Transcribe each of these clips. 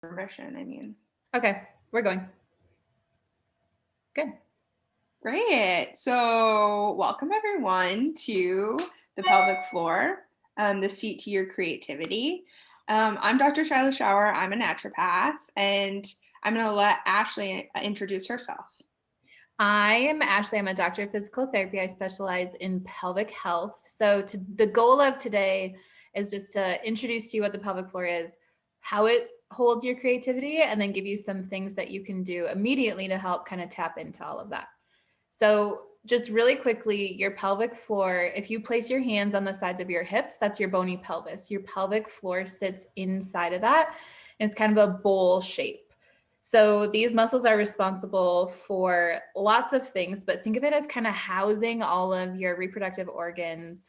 permission, I mean. Okay, we're going. Good. Great. So welcome everyone to the pelvic floor, the seat to your creativity. I'm Dr. Shylah Schauer. I'm a naturopath, and I'm going to let Ashley introduce herself. I am Ashley. I'm a doctor of physical therapy. I specialize in pelvic health. So the goal of today is just to introduce to you what the pelvic floor is, how it holds your creativity, and then give you some things that you can do immediately to help kind of tap into all of that. So just really quickly, your pelvic floor, if you place your hands on the sides of your hips, that's your bony pelvis. Your pelvic floor sits inside of that, and it's kind of a bowl shape. So these muscles are responsible for lots of things, but think of it as kind of housing all of your reproductive organs.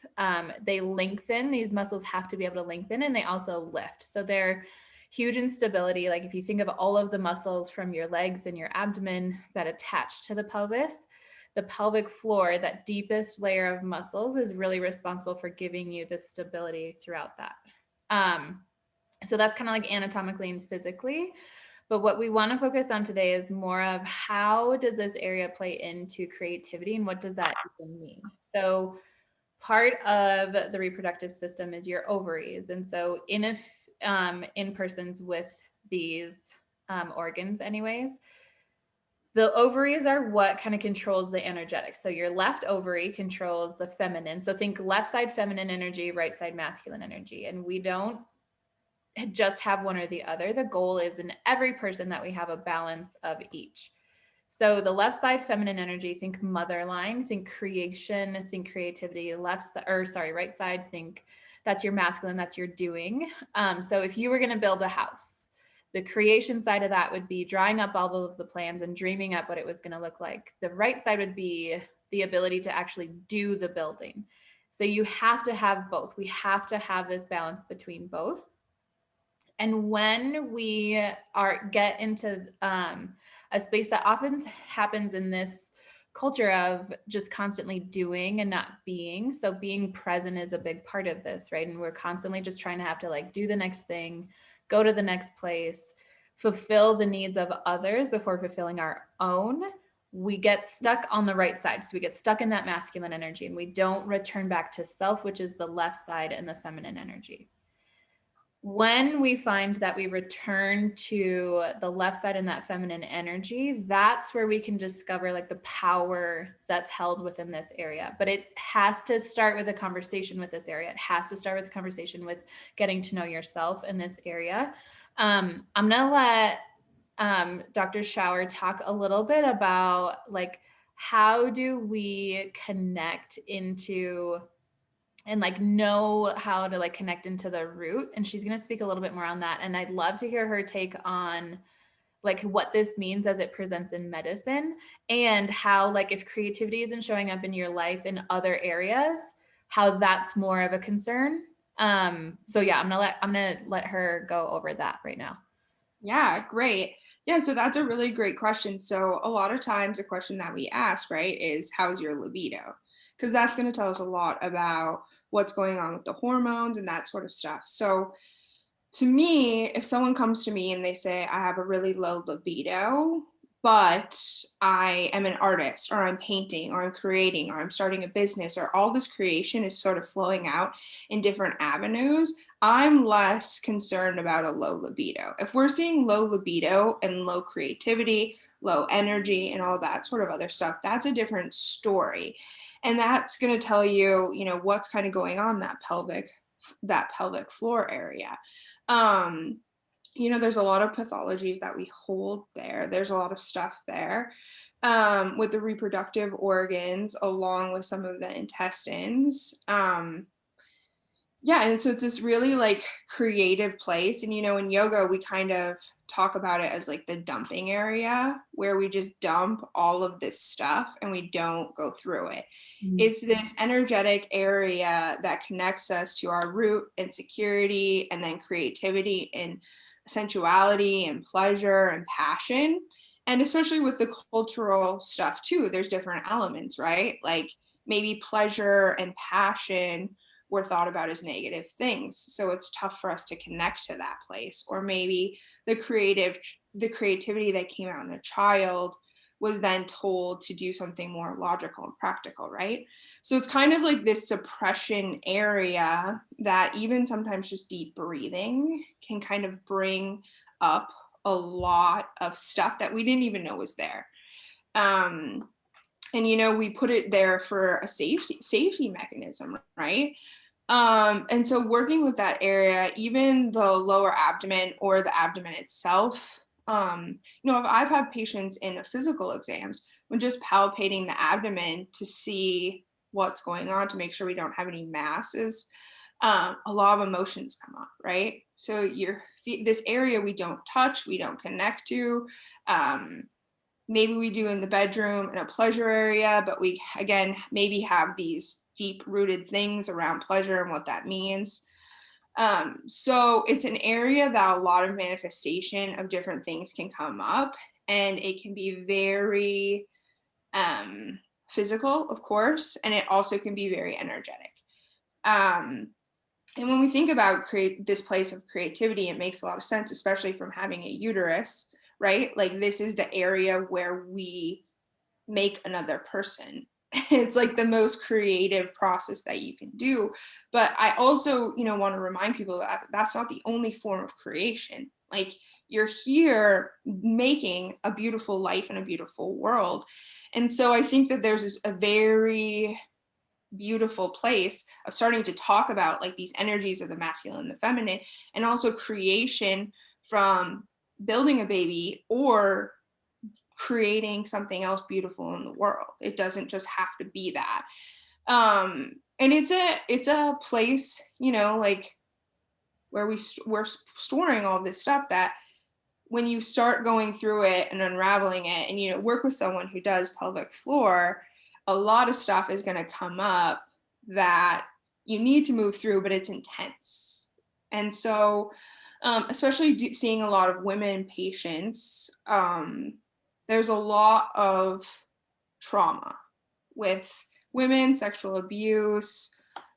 They lengthen, these muscles have to be able to lengthen, and they also lift. So they're huge in stability. Like if you think of all of the muscles from your legs and your abdomen that attach to the pelvic floor, that deepest layer of muscles is really responsible for giving you the stability throughout that. So that's kind of like anatomically and physically. But what we want to focus on today is more of how does this area play into creativity and what does that even mean? So part of the reproductive system is your ovaries. And so in persons with these organs anyways, the ovaries are what kind of controls the energetics. So your left ovary controls the feminine. So think left side feminine energy, right side masculine energy. And we don't just have one or the other. The goal is in every person that we have a balance of each. So the left side feminine energy, think mother line, think creation, think creativity. Right side, think that's your masculine, that's your doing. So if you were going to build a house, the creation side of that would be drawing up all of the plans and dreaming up what it was going to look like. The right side would be the ability to actually do the building. So you have to have both. We have to have this balance between both. And when we get into a space that often happens in this culture of just constantly doing and not being. So being present is a big part of this, right? And we're constantly just trying to have to like do the next thing, go to the next place, fulfill the needs of others before fulfilling our own. We get stuck on the right side. So we get stuck in that masculine energy and we don't return back to self, which is the left side and the feminine energy. When we find that we return to the left side and that feminine energy, that's where we can discover like the power that's held within this area. But it has to start with a conversation with this area. It has to start with a conversation with getting to know yourself in this area. I'm gonna let Dr. Schauer talk a little bit about like how do we connect into and like know how to like connect into the root, and she's going to speak a little bit more on that, and I'd love to hear her take on like what this means as it presents in medicine and how like if creativity isn't showing up in your life in other areas, how that's more of a concern. So yeah, I'm gonna let her go over that right now. Yeah, great. Yeah, so that's a really great question. So a lot of times a question that we ask, right, is how's your libido? Because that's going to tell us a lot about what's going on with the hormones and that sort of stuff. So to me, if someone comes to me and they say, I have a really low libido, but I am an artist, or I'm painting, or I'm creating, or I'm starting a business, or all this creation is sort of flowing out in different avenues, I'm less concerned about a low libido. If we're seeing low libido and low creativity, low energy, and all that sort of other stuff, that's a different story. And that's going to tell you, what's kind of going on that pelvic floor area. um there's a lot of pathologies that we hold there. There's a lot of stuff there with the reproductive organs along with some of the intestines. Yeah, and so it's this really like creative place. And in yoga we kind of talk about it as like the dumping area where we just dump all of this stuff and we don't go through it. It's this energetic area that connects us to our root and security and then creativity and sensuality and pleasure and passion. And especially with the cultural stuff too, there's different elements, right? Like maybe pleasure and passion were thought about as negative things. So it's tough for us to connect to that place. Or maybe the creativity that came out in a child was then told to do something more logical and practical, right? So it's kind of like this suppression area that even sometimes just deep breathing can kind of bring up a lot of stuff that we didn't even know was there. Um, and we put it there for a safety mechanism, right? And so working with that area, even the lower abdomen or the abdomen itself, if I've had patients in physical exams when just palpating the abdomen to see what's going on to make sure we don't have any masses, a lot of emotions come up, right? So this area we don't touch, we don't connect to. Maybe we do in the bedroom in a pleasure area, but we again maybe have these deep rooted things around pleasure and what that means. So it's an area that a lot of manifestation of different things can come up, and it can be very physical, of course, and it also can be very energetic. And when we think about this place of creativity, it makes a lot of sense, especially from having a uterus, right? Like this is the area where we make another person. It's like the most creative process that you can do. But I also, want to remind people that that's not the only form of creation. Like you're here making a beautiful life and a beautiful world. And so I think that there's a very beautiful place of starting to talk about like these energies of the masculine and the feminine, and also creation from building a baby or creating something else beautiful in the world. It doesn't just have to be that. And it's a place, like where we're storing all this stuff that when you start going through it and unraveling it and work with someone who does pelvic floor, a lot of stuff is going to come up that you need to move through, but it's intense. And so especially seeing a lot of women patients, there's a lot of trauma with women, sexual abuse,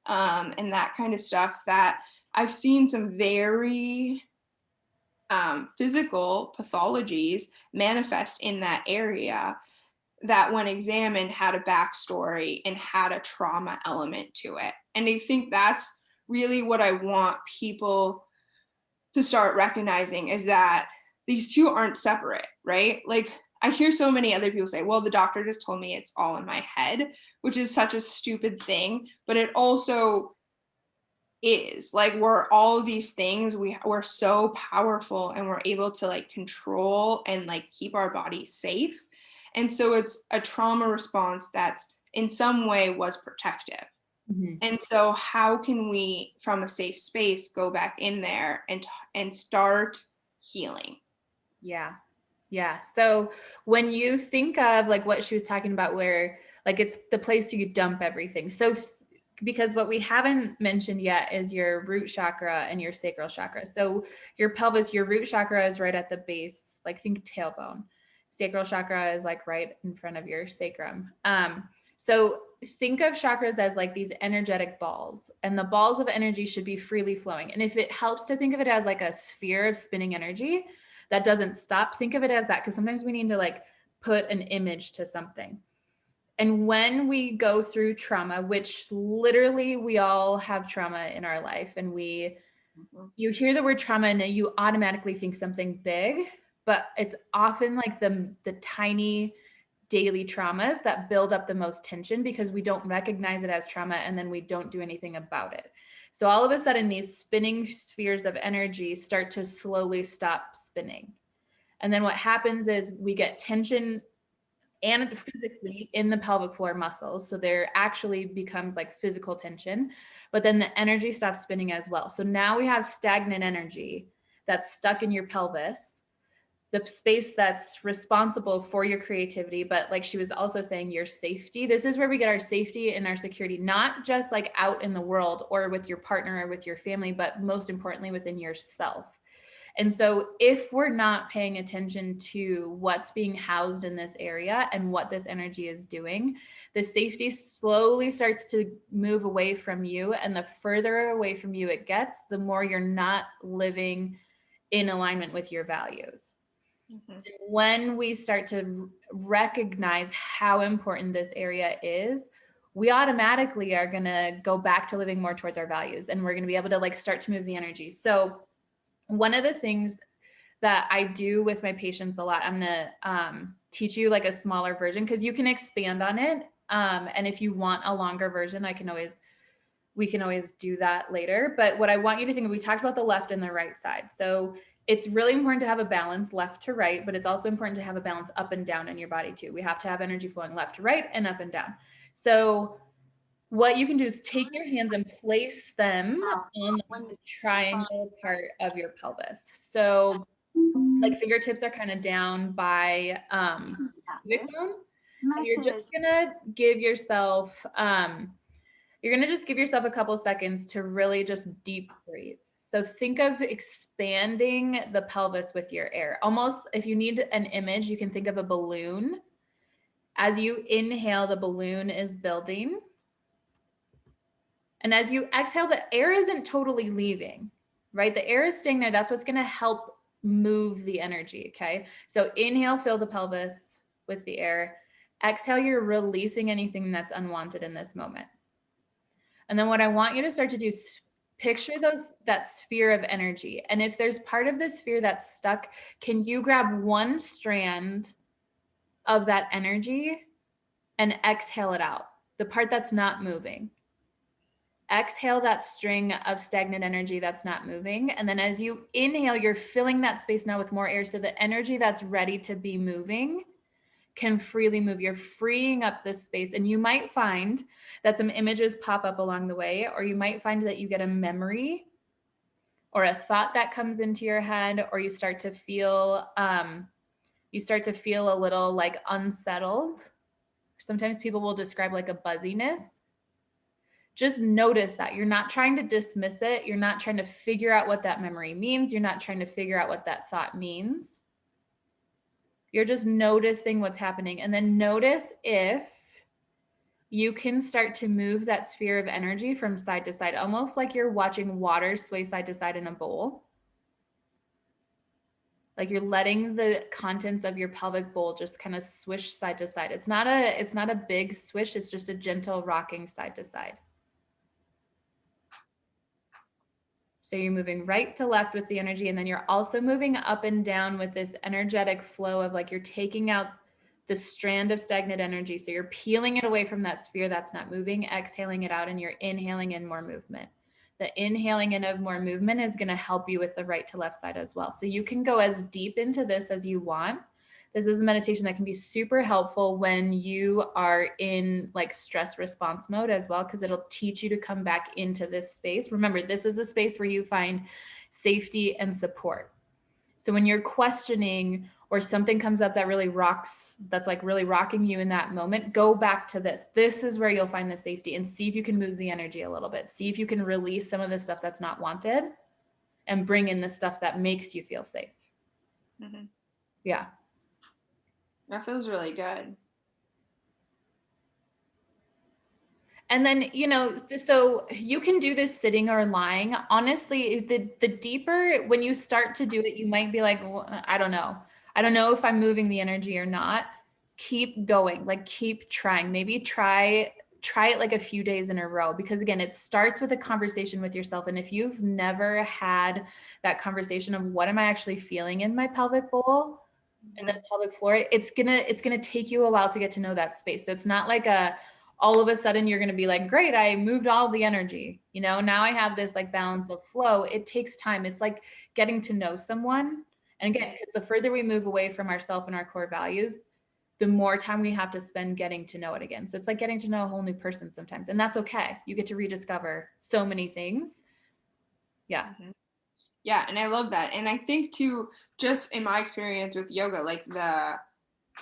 and that kind of stuff that I've seen some very physical pathologies manifest in that area that when examined had a backstory and had a trauma element to it. And I think that's really what I want people to start recognizing, is that these two aren't separate, right? Like I hear so many other people say, well, the doctor just told me it's all in my head, which is such a stupid thing, but it also is. Like we're all of these things, we're so powerful and we're able to like control and like keep our bodies safe. And so it's a trauma response that's in some way was protective. Mm-hmm. And so how can we from a safe space go back in there and start healing? Yeah. Yeah. So when you think of like what she was talking about, where like it's the place you dump everything. So because what we haven't mentioned yet is your root chakra and your sacral chakra. So your pelvis, your root chakra is right at the base, like think tailbone. Sacral chakra is like right in front of your sacrum. So think of chakras as like these energetic balls, and the balls of energy should be freely flowing. And if it helps to think of it as like a sphere of spinning energy that doesn't stop, think of it as that, because sometimes we need to like put an image to something. And when we go through trauma, which literally we all have trauma in our life, and you hear the word trauma and you automatically think something big, but it's often like the tiny daily traumas that build up the most tension because we don't recognize it as trauma and then we don't do anything about it. So all of a sudden these spinning spheres of energy start to slowly stop spinning. And then what happens is we get tension and physically in the pelvic floor muscles. So there actually becomes like physical tension, but then the energy stops spinning as well. So now we have stagnant energy that's stuck in your pelvis, the space that's responsible for your creativity. But like she was also saying, your safety. This is where we get our safety and our security, not just like out in the world or with your partner or with your family, but most importantly within yourself. And so if we're not paying attention to what's being housed in this area and what this energy is doing, the safety slowly starts to move away from you. And the further away from you it gets, the more you're not living in alignment with your values. Mm-hmm. When we start to recognize how important this area is, we automatically are going to go back to living more towards our values, and we're going to be able to like start to move the energy. So one of the things that I do with my patients a lot, I'm going to teach you like a smaller version because you can expand on it. And if you want a longer version, we can always do that later. But what I want you to think of, we talked about the left and the right side. So it's really important to have a balance left to right, but it's also important to have a balance up and down in your body too. We have to have energy flowing left to right and up and down. So what you can do is take your hands and place them on the triangle part of your pelvis. So like fingertips are kind of down by pubic bone. And you're just gonna give yourself a couple seconds to really just deep breathe. So think of expanding the pelvis with your air. Almost, if you need an image, you can think of a balloon. As you inhale, the balloon is building. And as you exhale, the air isn't totally leaving, right? The air is staying there. That's what's going to help move the energy, okay? So inhale, fill the pelvis with the air. Exhale, you're releasing anything that's unwanted in this moment. And then what I want you to start to do is picture that sphere of energy. And if there's part of the sphere that's stuck, can you grab one strand of that energy and exhale it out? The part that's not moving. Exhale that string of stagnant energy that's not moving. And then as you inhale, you're filling that space now with more air. So the energy that's ready to be moving can freely move. You're freeing up this space. And you might find that some images pop up along the way, or you might find that you get a memory or a thought that comes into your head, or you start to feel a little like unsettled. Sometimes people will describe like a buzziness. Just notice that. You're not trying to dismiss it. You're not trying to figure out what that memory means. You're not trying to figure out what that thought means. You're just noticing what's happening. And then notice if you can start to move that sphere of energy from side to side, almost like you're watching water sway side to side in a bowl. Like you're letting the contents of your pelvic bowl just kind of swish side to side. It's not a big swish. It's just a gentle rocking side to side. So you're moving right to left with the energy, and then you're also moving up and down with this energetic flow of like you're taking out the strand of stagnant energy. So you're peeling it away from that sphere that's not moving, exhaling it out, and you're inhaling in more movement. The inhaling in of more movement is going to help you with the right to left side as well. So you can go as deep into this as you want. This is a meditation that can be super helpful when you are in like stress response mode as well, because it'll teach you to come back into this space. Remember, this is a space where you find safety and support. So when you're questioning or something comes up that really rocks, that's like really rocking you in that moment, go back to this. This is where you'll find the safety, and see if you can move the energy a little bit. See if you can release some of the stuff that's not wanted and bring in the stuff that makes you feel safe. Mm-hmm. Yeah. That feels really good. And then, so you can do this sitting or lying. Honestly, the deeper, when you start to do it, you might be like, well, I don't know. I don't know if I'm moving the energy or not. Keep going, like keep trying. Maybe try it like a few days in a row, because again, it starts with a conversation with yourself. And if you've never had that conversation of what am I actually feeling in my pelvic bowl and the pelvic floor, it's gonna take you a while to get to know that space. So it's not like all of a sudden you're going to be like, great, I moved all the energy. Now I have this like balance of flow. It takes time. It's like getting to know someone. And again, because the further we move away from ourselves and our core values, the more time we have to spend getting to know it again. So it's like getting to know a whole new person sometimes. And that's okay. You get to rediscover so many things. Yeah. Mm-hmm. Yeah. And I love that. And I think too, just in my experience with yoga,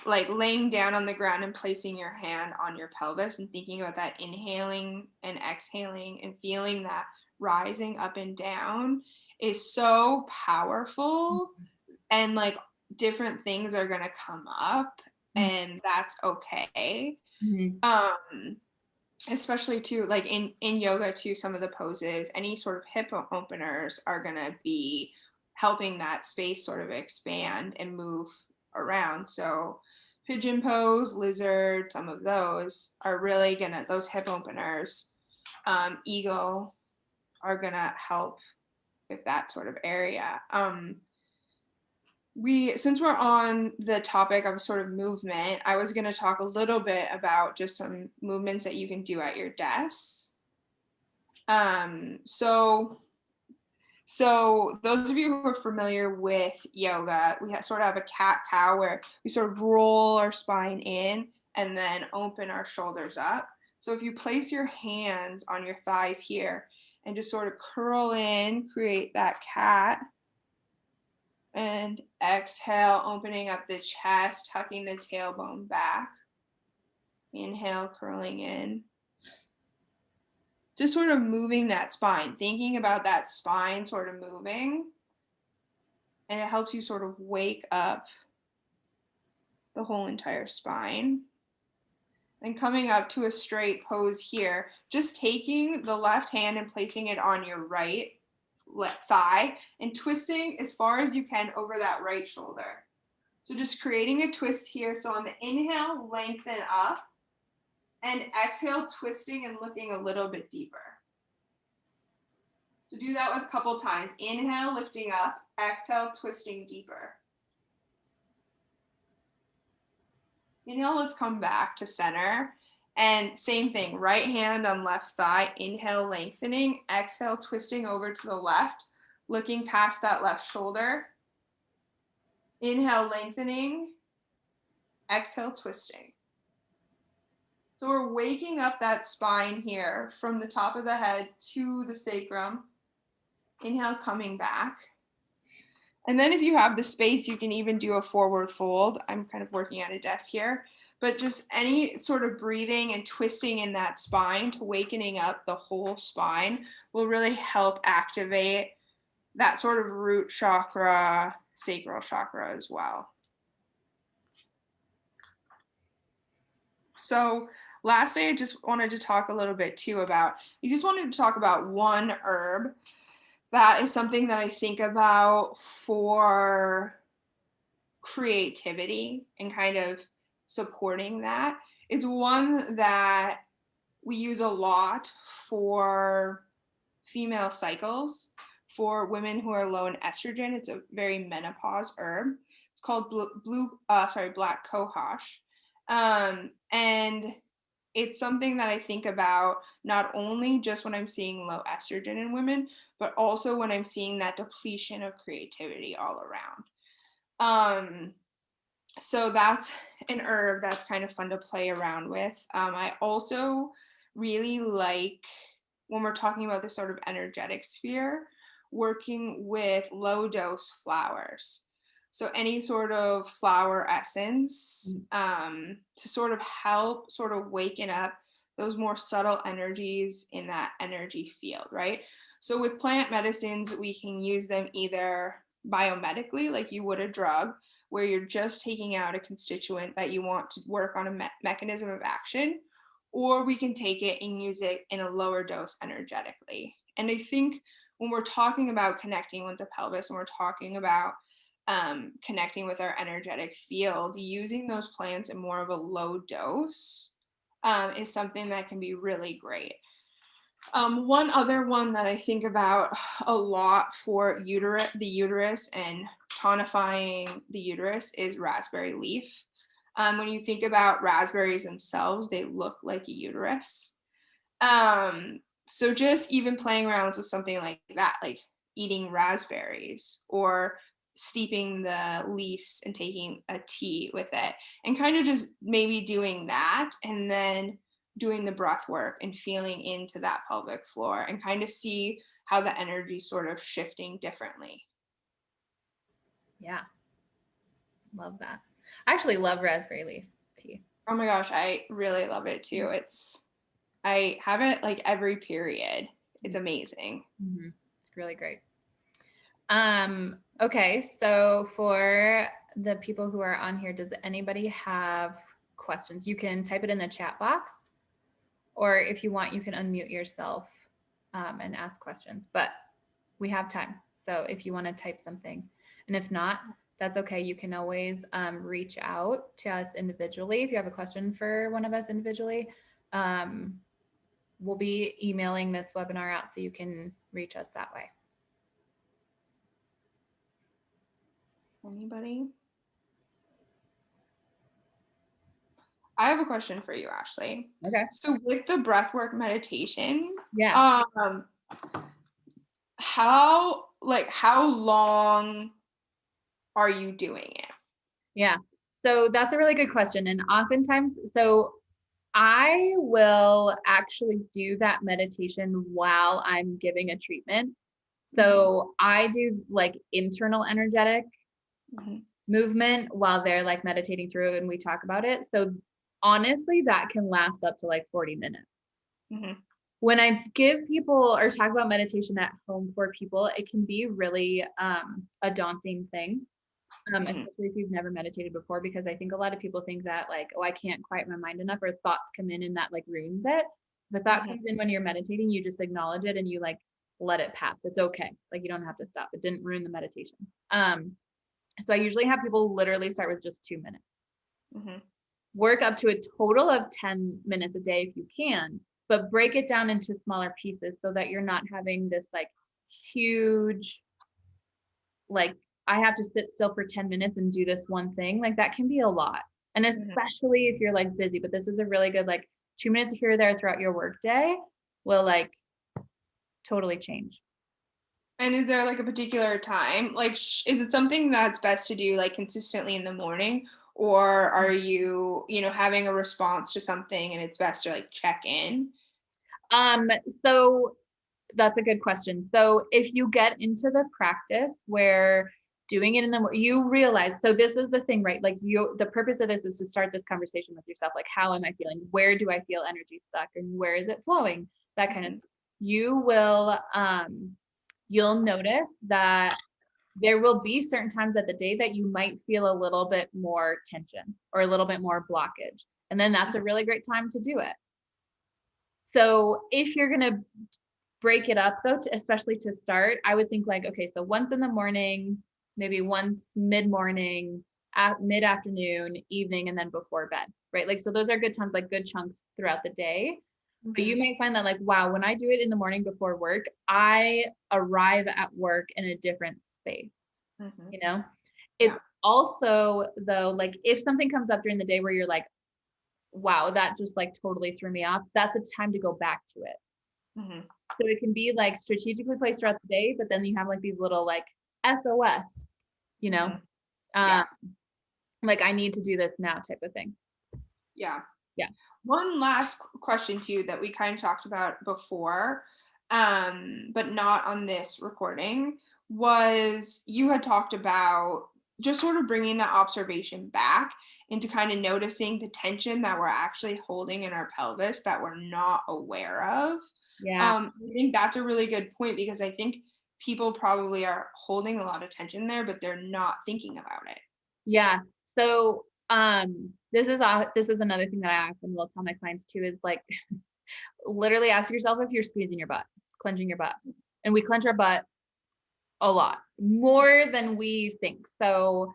like laying down on the ground and placing your hand on your pelvis and thinking about that inhaling and exhaling and feeling that rising up and down is so powerful. And like different things are going to come up, and that's okay. Mm-hmm. Especially too, like in yoga too, some of the poses, any sort of hip openers are going to be helping that space sort of expand and move around. So pigeon pose, lizard, some of those are really gonna, those hip openers, eagle are gonna help with that sort of area. Since we're on the topic of sort of movement, I was going to talk a little bit about just some movements that you can do at your desk. So those of you who are familiar with yoga, we sort of have a cat cow where we sort of roll our spine in and then open our shoulders up. So if you place your hands on your thighs here and just sort of curl in, create that cat, and exhale, opening up the chest, tucking the tailbone back. Inhale, curling in. Just sort of moving that spine, thinking about that spine sort of moving. And it helps you sort of wake up the whole entire spine. And coming up to a straight pose here, just taking the left hand and placing it on your right left thigh and twisting as far as you can over that right shoulder. So just creating a twist here. So on the inhale, lengthen up, and exhale, twisting and looking a little bit deeper. So do that with a couple times. Inhale, lifting up, exhale, twisting deeper. Inhale, let's come back to center. And same thing, right hand on left thigh, inhale, lengthening, exhale, twisting over to the left, looking past that left shoulder. Inhale, lengthening, exhale, twisting. So we're waking up that spine here from the top of the head to the sacrum. Inhale, coming back. And then if you have the space, you can even do a forward fold. I'm kind of working at a desk here, but just any sort of breathing and twisting in that spine to wakening up the whole spine will really help activate that sort of root chakra, sacral chakra as well. So lastly, I just wanted to talk a little bit too about, one herb that is something that I think about for creativity and kind of supporting that. It's one that we use a lot for female cycles, for women who are low in estrogen. It's a very menopause herb. It's called black cohosh. And it's something that I think about not only just when I'm seeing low estrogen in women, but also when I'm seeing that depletion of creativity all around. So that's an herb that's kind of fun to play around with. I also really like, when we're talking about this sort of energetic sphere, working with low dose flowers. So any sort of flower essence to sort of help sort of waken up those more subtle energies in that energy field, right? So with plant medicines, we can use them either biomedically, like you would a drug, where you're just taking out a constituent that you want to work on a mechanism of action, or we can take it and use it in a lower dose energetically. And I think when we're talking about connecting with the pelvis, and we're talking about connecting with our energetic field, using those plants in more of a low dose is something that can be really great. One other one that I think about a lot for the uterus and tonifying the uterus is raspberry leaf. When you think about raspberries themselves, they look like a uterus. So just even playing around with something like that, like eating raspberries or steeping the leaves and taking a tea with it, and kind of just maybe doing that and then doing the breath work and feeling into that pelvic floor and kind of see how the energy sort of shifting differently. Yeah. Love that. I actually love raspberry leaf tea. Oh my gosh, I really love it too. I have it like every period. It's amazing. Mm-hmm. It's really great. Okay, so for the people who are on here, does anybody have questions? You can type it in the chat box, or if you want, you can unmute yourself and ask questions, but we have time. So if you want to type something, and if not, that's okay. You can always reach out to us individually. If you have a question for one of us individually, we'll be emailing this webinar out so you can reach us that way. Anybody? I have a question for you, Ashley. Okay. So with the breathwork meditation, Yeah. how long are you doing it? Yeah. So that's a really good question. And oftentimes, so I will actually do that meditation while I'm giving a treatment. So I do like internal energetic movement while they're like meditating through and we talk about it. So honestly, that can last up to like 40 minutes. When I give people or talk about meditation at home for people, it can be really a daunting thing. Especially if you've never meditated before, because I think a lot of people think that like, oh, I can't quiet my mind enough, or thoughts come in and that like ruins it. But thought comes in when you're meditating, you just acknowledge it and you like let it pass. It's okay. Like you don't have to stop. It didn't ruin the meditation. So I usually have people literally start with just 2 minutes. Work up to a total of 10 minutes a day if you can, but break it down into smaller pieces so that you're not having this like huge, like I have to sit still for 10 minutes and do this one thing. Like that can be a lot. And especially if you're like busy, but this is a really good, like 2 minutes here or there throughout your work day will like totally change. And is there like a particular time? Like, is it something that's best to do like consistently in the morning? Or are you, having a response to something and it's best to like check in? So that's a good question. So if you get into the practice where doing it in the you realize, so this is the thing, right? Like the purpose of this is to start this conversation with yourself. Like, how am I feeling? Where do I feel energy stuck? And where is it flowing? That kind of stuff. You will, you'll notice that there will be certain times of the day that you might feel a little bit more tension or a little bit more blockage. And then that's a really great time to do it. So if you're going to break it up though, especially to start, I would think like, okay, so once in the morning, maybe once mid-morning, mid-afternoon, evening, and then before bed, right? Like, so those are good times, like good chunks throughout the day. But you may find that like, wow, when I do it in the morning before work, I arrive at work in a different space, It's also though, like if something comes up during the day where you're like, wow, that just like totally threw me off, that's a time to go back to it. So it can be like strategically placed throughout the day, but then you have like these little like SOS, like I need to do this now type of thing. Yeah. Yeah. One last question too that we kind of talked about before, but not on this recording, was you had talked about just sort of bringing that observation back into kind of noticing the tension that we're actually holding in our pelvis that we're not aware of. Yeah. I think that's a really good point because I think people probably are holding a lot of tension there, but they're not thinking about it. Yeah. So this is another thing that I often will tell my clients too, is like literally ask yourself if you're squeezing your butt, clenching your butt. And we clench our butt a lot more than we think. So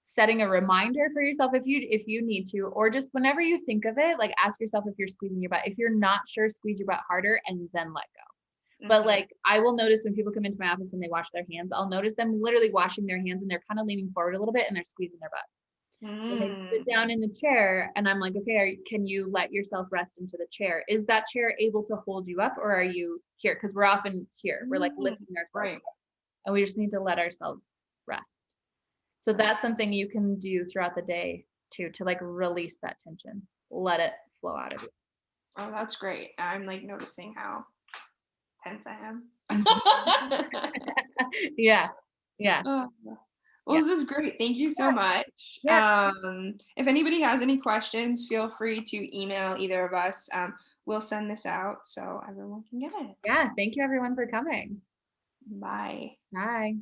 setting a reminder for yourself if you need to, or just whenever you think of it, like ask yourself if you're squeezing your butt. If you're not sure, squeeze your butt harder and then let go. But like I will notice when people come into my office and they wash their hands, I'll notice them literally washing their hands and they're kind of leaning forward a little bit and they're squeezing their butt. And they sit down in the chair and I'm like, okay, can you let yourself rest into the chair? Is that chair able to hold you up, or are you here? Because we're often here, we're like lifting ourselves up, and we just need to let ourselves rest. So that's something you can do throughout the day too, to like release that tension, let it flow out of you. Oh, that's great. I'm like noticing how tense I am. Yeah. Well, this is great. Thank you so much. Yeah. If anybody has any questions, feel free to email either of us. We'll send this out so everyone can get it. Yeah. Thank you everyone for coming. Bye. Bye.